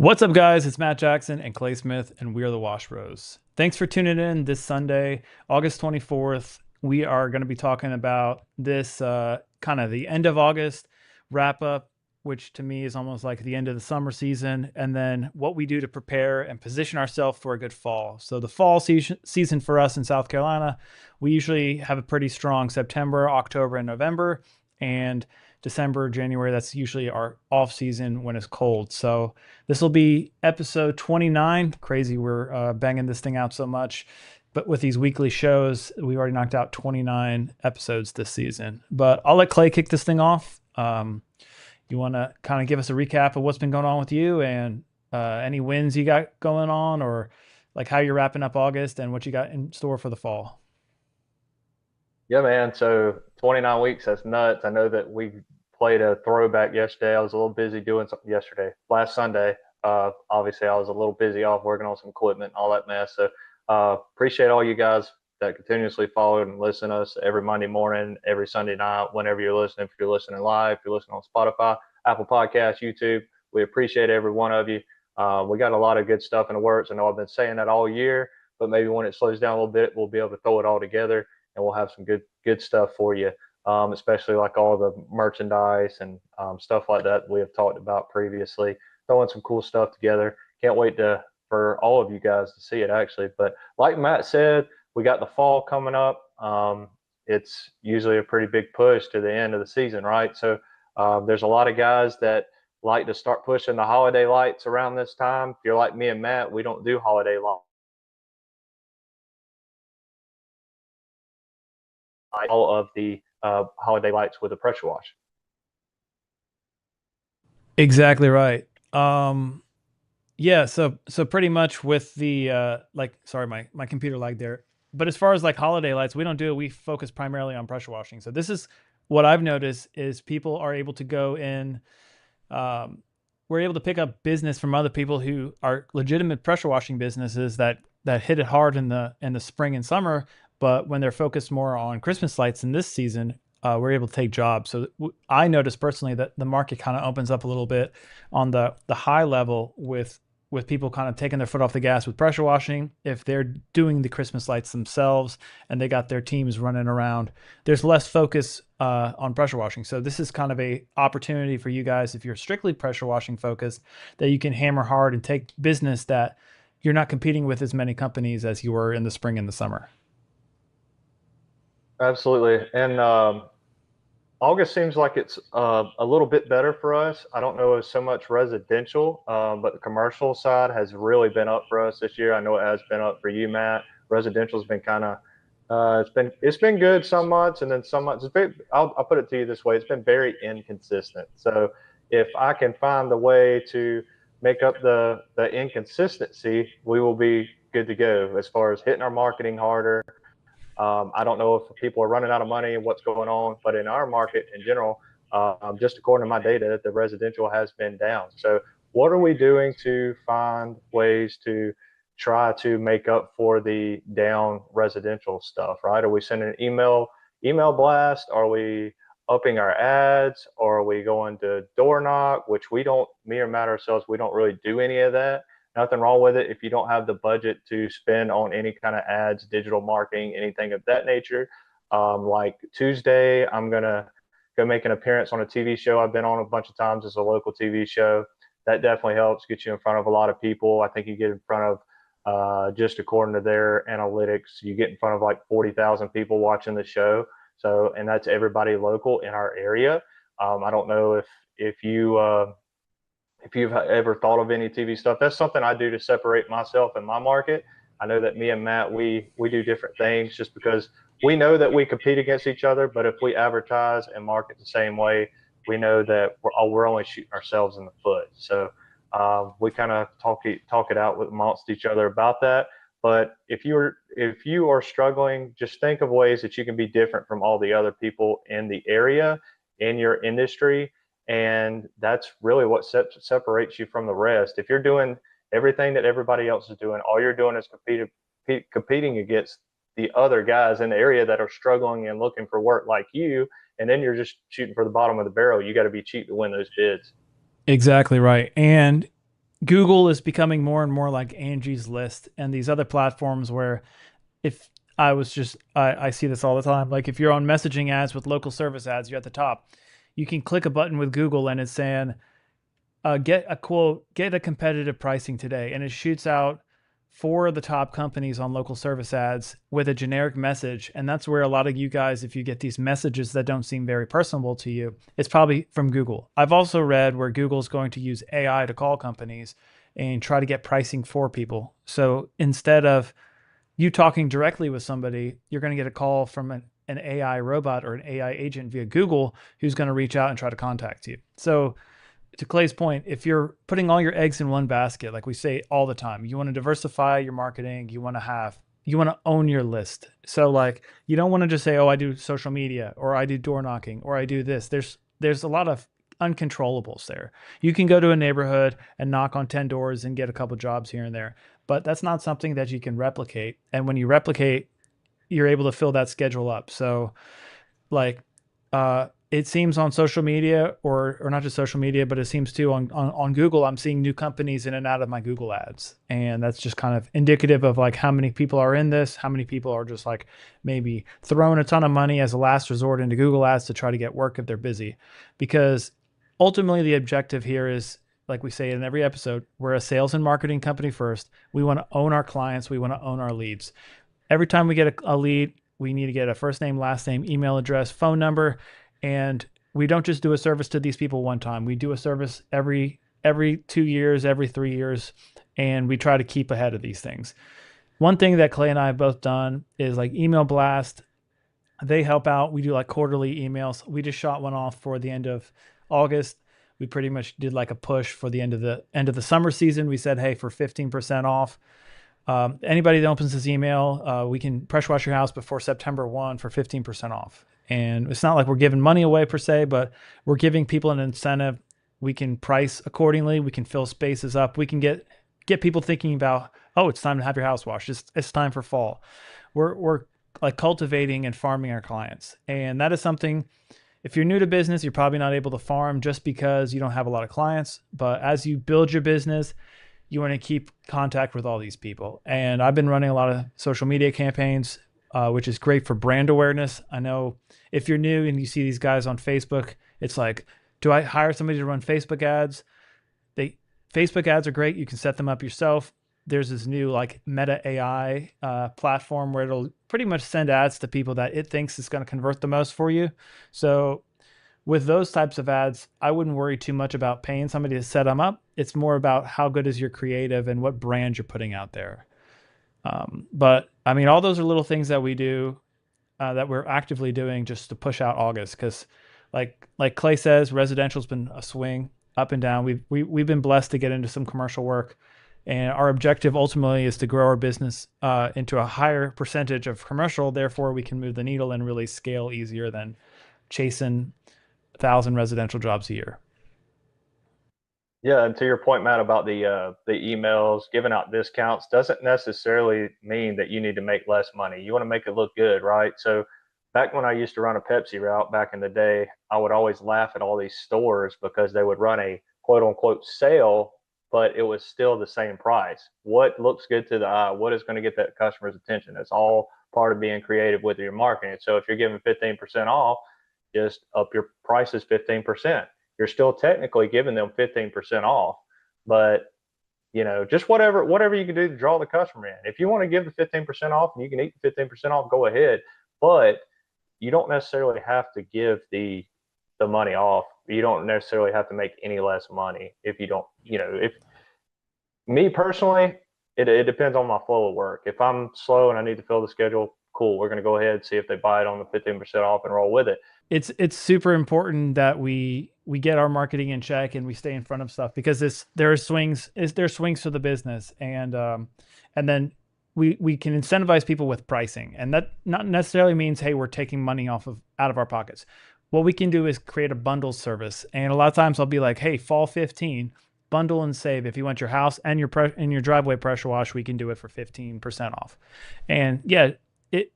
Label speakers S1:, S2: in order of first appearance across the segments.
S1: What's up, guys? It's Matt Jackson and Clay Smith, and we are the Wash Bros. Thanks for tuning in this Sunday, August 24th. We are going to be talking about this kind of the end of August wrap up, which to me is almost like the end of the summer season, and then what we do to prepare and position ourselves for a good fall. So, the fall season for us in South Carolina, we usually have a pretty strong September, October, and November. And December, January, that's usually our off season when it's cold. So, this will be episode 29. Crazy, we're banging this thing out so much. But with these weekly shows, we already knocked out 29 episodes this season. But I'll let Clay kick this thing off. You want to kind of give us a recap of what's been going on with you and any wins you got going on, or like how you're wrapping up August and what you got in store for the fall?
S2: Yeah, man. So 29 weeks, that's nuts. I know that we played a throwback yesterday. I was a little busy doing something yesterday. Last Sunday, obviously, I was a little busy off working on some equipment and all that mess. So appreciate all you guys that continuously follow and listen to us every Monday morning, every Sunday night, whenever you're listening. If you're listening live, if you're listening on Spotify, Apple Podcasts, YouTube, we appreciate every one of you. We got a lot of good stuff in the works. I know I've been saying that all year, but maybe when it slows down a little bit, we'll be able to throw it all together and we'll have some good stuff for you, especially like all the merchandise and stuff like that we have talked about previously. Throwing some cool stuff together. Can't wait to for all of you guys to see it actually. But like Matt said, we got the fall coming up. It's usually a pretty big push to the end of the season, right? So there's a lot of guys that like to start pushing the holiday lights around this time. If you're like me and Matt, we don't do holiday lights. All of the holiday lights with a pressure wash.
S1: Exactly right. Yeah, so pretty much with the like sorry, my computer lagged there. But as far as like holiday lights, we don't do it. We focus primarily on pressure washing. So this is what I've noticed is people are able to go in um we're able to pick up business from other people who are legitimate pressure washing businesses that hit it hard in the spring and summer, but when they're focused more on Christmas lights in this season, we're able to take jobs. So I noticed personally that the market kind of opens up a little bit on the high level with people kind of taking their foot off the gas with pressure washing. If they're doing the Christmas lights themselves and they got their teams running around, there's less focus on pressure washing. So this is kind of a opportunity for you guys, if you're strictly pressure washing focused, that you can hammer hard and take business that you're not competing with as many companies as you were in the spring and the summer.
S2: Absolutely. And August seems like it's a little bit better for us. I don't know if so much residential, but the commercial side has really been up for us this year. I know it has been up for you, Matt. Residential's been kind of it's been good some months, and then some months. I'll put it to you this way: it's been very inconsistent. So if I can find the way to make up the inconsistency, we will be good to go as far as hitting our marketing harder. I don't know if people are running out of money and what's going on, but in our market in general, just according to my data, the residential has been down. So, what are we doing to find ways to try to make up for the down residential stuff? Right? Are we sending an email blast? Are we upping our ads? Or are we going to door knock? Which we don't, me or Matt ourselves, we don't really do any of that. Nothing wrong with it if you don't have the budget to spend on any kind of ads, digital marketing, anything of that nature. Like Tuesday, I'm gonna go make an appearance on a TV show I've been on a bunch of times. It's a local TV show. That definitely helps get you in front of a lot of people. I think you get in front of just according to their analytics, you get in front of like 40,000 people watching the show. So, and that's everybody local in our area. I don't know if you've ever thought of any TV stuff. That's something I do to separate myself and my market. I know that me and Matt, we do different things just because we know that we compete against each other. But if we advertise and market the same way, we know that we're only shooting ourselves in the foot. So we kind of talk it out with amongst each other about that. But if you are struggling, just think of ways that you can be different from all the other people in the area, in your industry, and that's really what separates you from the rest. If you're doing everything that everybody else is doing, all you're doing is competing against the other guys in the area that are struggling and looking for work like you, and then you're just shooting for the bottom of the barrel. You got to be cheap to win those bids.
S1: Exactly right. And Google is becoming more and more like Angie's List and these other platforms where if I was just I see this all the time. Like if you're on messaging ads with local service ads, you're at the top. You can click a button with Google and it's saying, get a quote, get a competitive pricing today. And it shoots out four of the top companies on local service ads with a generic message. And that's where a lot of you guys, if you get these messages that don't seem very personable to you, it's probably from Google. I've also read where Google's going to use AI to call companies and try to get pricing for people. So instead of you talking directly with somebody, you're going to get a call from an AI robot or an AI agent via Google who's going to reach out and try to contact you. So to Clay's point, if you're putting all your eggs in one basket, like we say all the time, you want to diversify your marketing, you want to own your list. So like you don't want to just say, "Oh, I do social media or I do door knocking or I do this." There's a lot of uncontrollables there. You can go to a neighborhood and knock on 10 doors and get a couple jobs here and there, but that's not something that you can replicate. And when you replicate, you're able to fill that schedule up. So like it seems on social media or not just social media, but it seems too on Google, I'm seeing new companies in and out of my Google ads. And that's just kind of indicative of like how many people are in this, how many people are just like maybe throwing a ton of money as a last resort into Google ads to try to get work if they're busy. Because ultimately the objective here is, like we say in every episode, we're a sales and marketing company first. We want to own our clients. We want to own our leads. Every time we get a lead, we need to get a first name, last name, email address, phone number, and we don't just do a service to these people one time. We do a service every 2 years, every 3 years, and we try to keep ahead of these things. One thing that Clay and I have both done is like email blast. They help out. We do like quarterly emails. We just shot one off for the end of August. We pretty much did like a push for the end of the summer season. We said, hey, for 15% off, anybody that opens this email, we can pressure wash your house before September 1 for 15% off. And it's not like we're giving money away per se, but we're giving people an incentive. We can price accordingly. We can fill spaces up. We can get people thinking about, oh, it's time to have your house washed. It's time for fall. We're like cultivating and farming our clients. And that is something, if you're new to business, you're probably not able to farm just because you don't have a lot of clients. But as you build your business, you want to keep contact with all these people. And I've been running a lot of social media campaigns, which is great for brand awareness. I know if you're new and you see these guys on Facebook, it's like, do I hire somebody to run Facebook ads? Facebook ads are great. You can set them up yourself. There's this new like Meta AI platform where it'll pretty much send ads to people that it thinks is going to convert the most for you. So with those types of ads, I wouldn't worry too much about paying somebody to set them up. It's more about how good is your creative and what brand you're putting out there. But I mean, all those are little things that we do that we're actively doing just to push out August. Because, like Clay says, residential's been a swing up and down. We've been blessed to get into some commercial work, and our objective ultimately is to grow our business into a higher percentage of commercial. Therefore, we can move the needle and really scale easier than chasing 1,000 residential jobs a year.
S2: Yeah, and to your point, Matt, about the emails giving out discounts doesn't necessarily mean that you need to make less money. You want to make it look good, right? So back when I used to run a Pepsi route back in the day, I would always laugh at all these stores because they would run a quote unquote sale, but it was still the same price. What looks good to the eye? What is going to get that customer's attention? It's all part of being creative with your marketing. So if you're giving 15% off, just up your prices 15%. You're still technically giving them 15% off, but just whatever you can do to draw the customer in. If you want to give the 15% off and you can eat the 15% off, go ahead. But you don't necessarily have to give the money off. You don't necessarily have to make any less money if you don't, if me personally, it depends on my flow of work. If I'm slow and I need to fill the schedule, cool. We're going to go ahead and see if they buy it on the 15% off and roll with it.
S1: It's super important that we get our marketing in check and we stay in front of stuff because there's swings to the business and then we can incentivize people with pricing, and that not necessarily means, hey, we're taking money out of our pockets. What we can do is create a bundle service, and a lot of times I'll be like, hey, fall 15 bundle and save. If you want your house and your driveway pressure wash, we can do it for 15% off. And yeah, it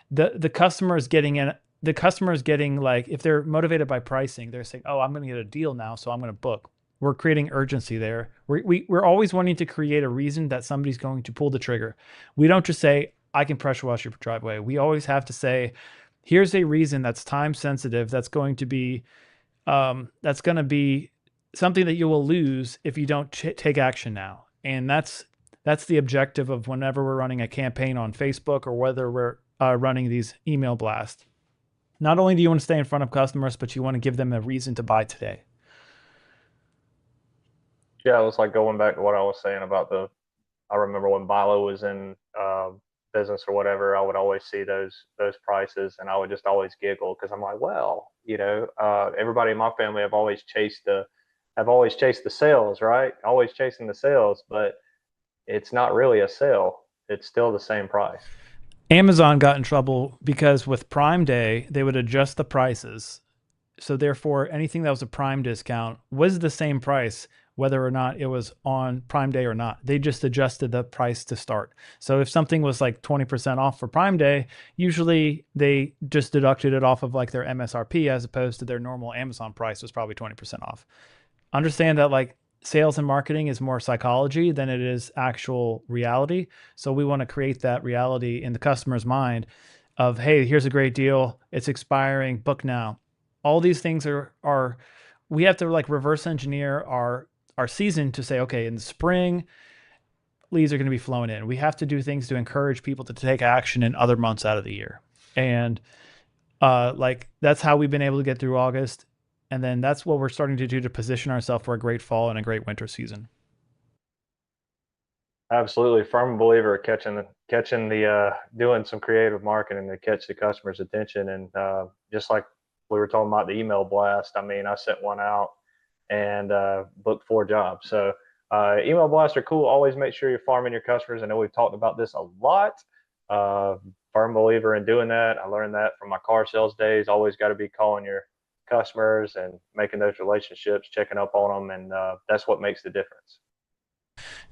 S1: the customer is getting in. The customer is getting, like, if they're motivated by pricing, they're saying, oh, I'm going to get a deal now, so I'm going to book. We're creating urgency there. We're always wanting to create a reason that somebody's going to pull the trigger. We don't just say, I can pressure wash your driveway. We always have to say, here's a reason that's time sensitive, that's going to be something that you will lose if you don't take action now. And that's the objective of whenever we're running a campaign on Facebook or whether we're running these email blasts. Not only do you want to stay in front of customers, but you want to give them a reason to buy today.
S2: Yeah, it was like going back to what I was saying about I remember when Bilo was in business or whatever, I would always see those prices, and I would just always giggle because I'm like, well, everybody in my family have always chased the sales, right? Always chasing the sales, but it's not really a sale. It's still the same price.
S1: Amazon got in trouble because with Prime Day, they would adjust the prices. So therefore, anything that was a Prime discount was the same price, whether or not it was on Prime Day or not. They just adjusted the price to start. So if something was like 20% off for Prime Day, usually they just deducted it off of like their MSRP as opposed to their normal Amazon price was probably 20% off. Understand that like sales and marketing is more psychology than it is actual reality. So we want to create that reality in the customer's mind of, hey, here's a great deal. It's expiring. Book now. All these things are we have to like reverse engineer our season to say, okay, in the spring, leads are going to be flowing in. We have to do things to encourage people to take action in other months out of the year. And like that's how we've been able to get through August. And then that's what we're starting to do to position ourselves for a great fall and a great winter season.
S2: Absolutely, firm believer of catching the doing some creative marketing to catch the customer's attention, and just like we were talking about the email blast. I mean, I sent one out and booked 4 jobs. So email blasts are cool. Always make sure you're farming your customers. I know we've talked about this a lot. Uh, Firm believer in doing that. I learned that from my car sales days. Always got to be calling your customers and making those relationships, checking up on them, and that's what makes the difference.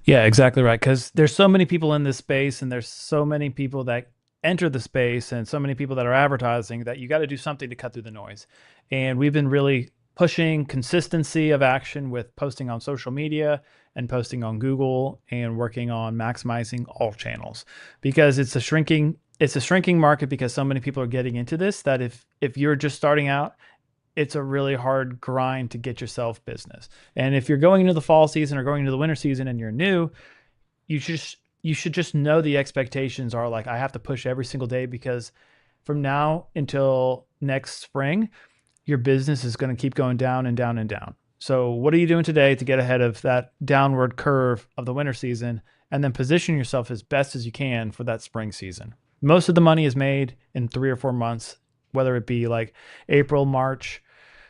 S1: Yeah, exactly right. Because there's so many people in this space, and there's so many people that enter the space, and so many people that are advertising that you got to do something to cut through the noise. And we've been really pushing consistency of action with posting on social media and posting on Google and working on maximizing all channels because it's a shrinking market because so many people are getting into this that if you're just starting out, it's a really hard grind to get yourself business. And if you're going into the fall season or going into the winter season and you're new, you should just know the expectations are like I have to push every single day because from now until next spring, your business is going to keep going down and down and down. So what are you doing today to get ahead of that downward curve of the winter season and then position yourself as best as you can for that spring season? Most of the money is made in 3 or 4 months, whether it be like April, March,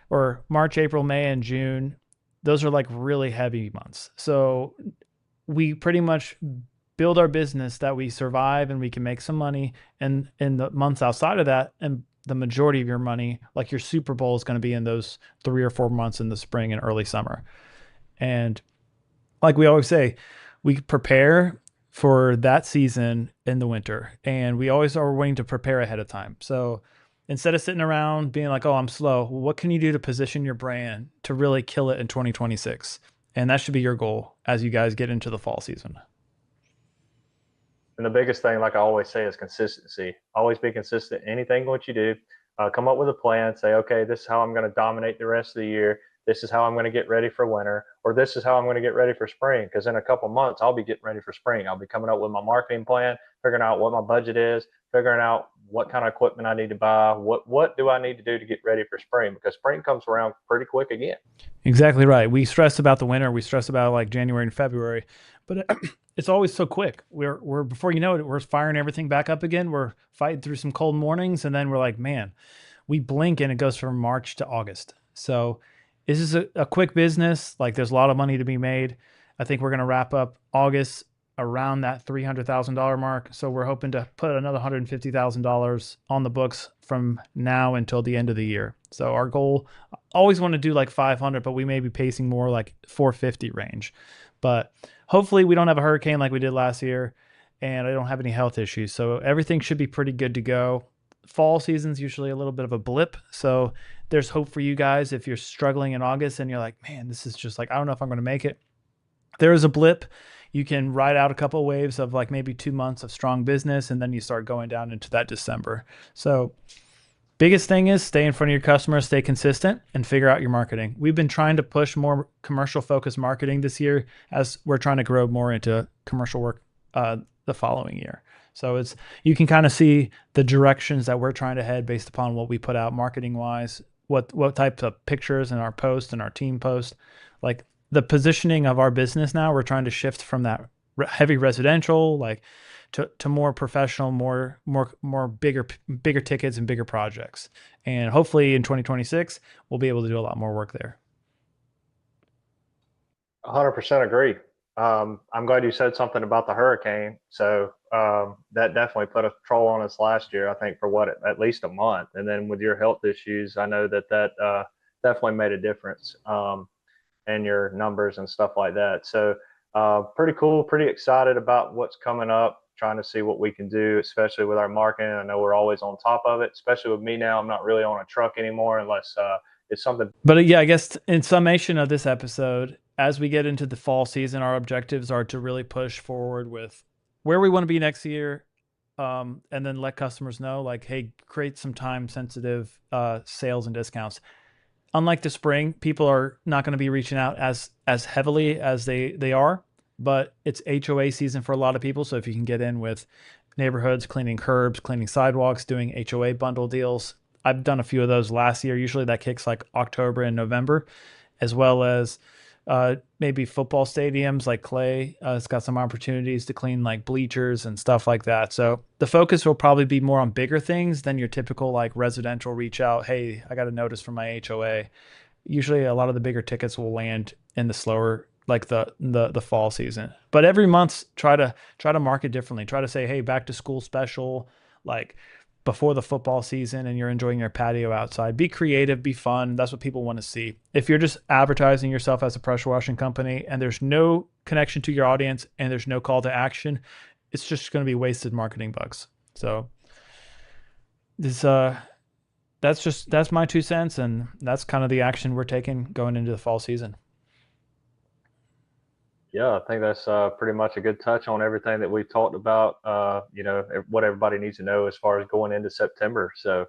S1: or March, April, May, and June. Those are like really heavy months. So we pretty much build our business that we survive and we can make some money. And in the months outside of that, and the majority of your money, like your Super Bowl, is going to be in those 3 or 4 months in the spring and early summer. And like we always say, we prepare for that season in the winter, and we always are willing to prepare ahead of time. So instead of sitting around being like, oh, I'm slow, what can you do to position your brand to really kill it in 2026? And that should be your goal as you guys get into the fall season.
S2: And the biggest thing, like I always say, is consistency. Always be consistent. Anything what you do, come up with a plan. Say, okay, this is how I'm going to dominate the rest of the year. This is how I'm going to get ready for winter, or this is how I'm going to get ready for spring. Because in a couple months, I'll be getting ready for spring. I'll be coming up with my marketing plan, figuring out what my budget is, figuring out what kind of equipment I need to buy. What do I need to do to get ready for spring? Because spring comes around pretty quick again.
S1: Exactly right. We stress about the winter. We stress about like January and February, but it's always so quick. We're before you know it, we're firing everything back up again. We're fighting through some cold mornings, and then we're like, man, we blink and it goes from March to August. So this is a quick business. Like there's a lot of money to be made. I think we're going to wrap up August around that $300,000 mark. So we're hoping to put another $150,000 on the books from now until the end of the year. So our goal, always want to do like 500, but we may be pacing more like 450 range. But hopefully we don't have a hurricane like we did last year, and I don't have any health issues. So everything should be pretty good to go. Fall season's usually a little bit of a blip. So there's hope for you guys if you're struggling in August and you're like, man, this is just like, I don't know if I'm going to make it. There is a blip. You can ride out a couple of waves of like maybe 2 months of strong business, and then you start going down into that December. So biggest thing is stay in front of your customers, stay consistent, and figure out your marketing. We've been trying to push more commercial focused marketing this year as we're trying to grow more into commercial work the following year. So it's you can kind of see the directions that we're trying to head based upon what we put out marketing wise, what types of pictures in our post and our team post, like the positioning of our business now. We're trying to shift from that heavy residential like to more professional, more bigger tickets and bigger projects. And hopefully in 2026, we'll be able to do a lot more work there.
S2: 100% agree. I'm glad you said something about the hurricane. So that definitely put a troll on us last year, I think, for what, at least a month. And then with your health issues, I know that definitely made a difference in your numbers and stuff like that. So pretty cool, pretty excited about what's coming up, trying to see what we can do, especially with our marketing. I know we're always on top of it, especially with me now. I'm not really on a truck anymore unless it's something.
S1: But yeah, I guess in summation of this episode, as we get into the fall season, our objectives are to really push forward with where we want to be next year, and then let customers know, like, hey, create some time sensitive sales and discounts. Unlike the spring, people are not going to be reaching out as heavily as they are, but it's HOA season for a lot of people. So if you can get in with neighborhoods, cleaning curbs, cleaning sidewalks, doing HOA bundle deals, I've done a few of those last year. Usually that kicks like October and November, as well as maybe football stadiums like Clay. It's got some opportunities to clean like bleachers and stuff like that. So the focus will probably be more on bigger things than your typical like residential reach out. Hey, I got a notice from my HOA. Usually a lot of the bigger tickets will land in the slower like the fall season. But every month try to market differently. Try to say, hey, back to school special, like before the football season and you're enjoying your patio outside. Be creative, be fun. That's what people want to see. If you're just advertising yourself as a pressure washing company and there's no connection to your audience and there's no call to action, it's just going to be wasted marketing bucks. So this that's my 2 cents, and that's kind of the action we're taking going into the fall season.
S2: Yeah, I think that's pretty much a good touch on everything that we've talked about. What everybody needs to know as far as going into September. So,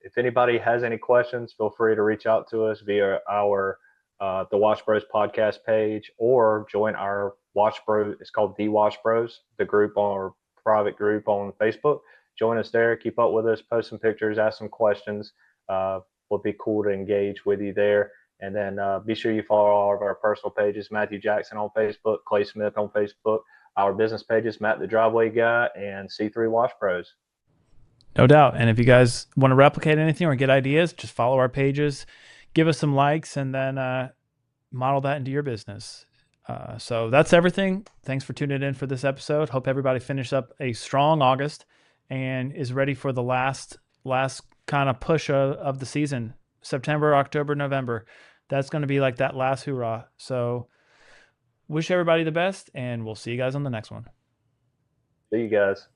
S2: if anybody has any questions, feel free to reach out to us via our the Wash Bros podcast page, or join our Wash Bros. It's called the Wash Bros, the group on our private group on Facebook. Join us there. Keep up with us. Post some pictures. Ask some questions. Would be cool to engage with you there. And then be sure you follow all of our personal pages: Matthew Jackson on Facebook, Clay Smith on Facebook, our business pages, Matt the Driveway Guy, and C3 Wash Pros.
S1: No doubt. And if you guys want to replicate anything or get ideas, just follow our pages, give us some likes, and then model that into your business. So that's everything. Thanks for tuning in for this episode. Hope everybody finished up a strong August and is ready for the last kind of push of the season. September, October, November. That's going to be like that last hoorah. So wish everybody the best, and we'll see you guys on the next one.
S2: See you guys.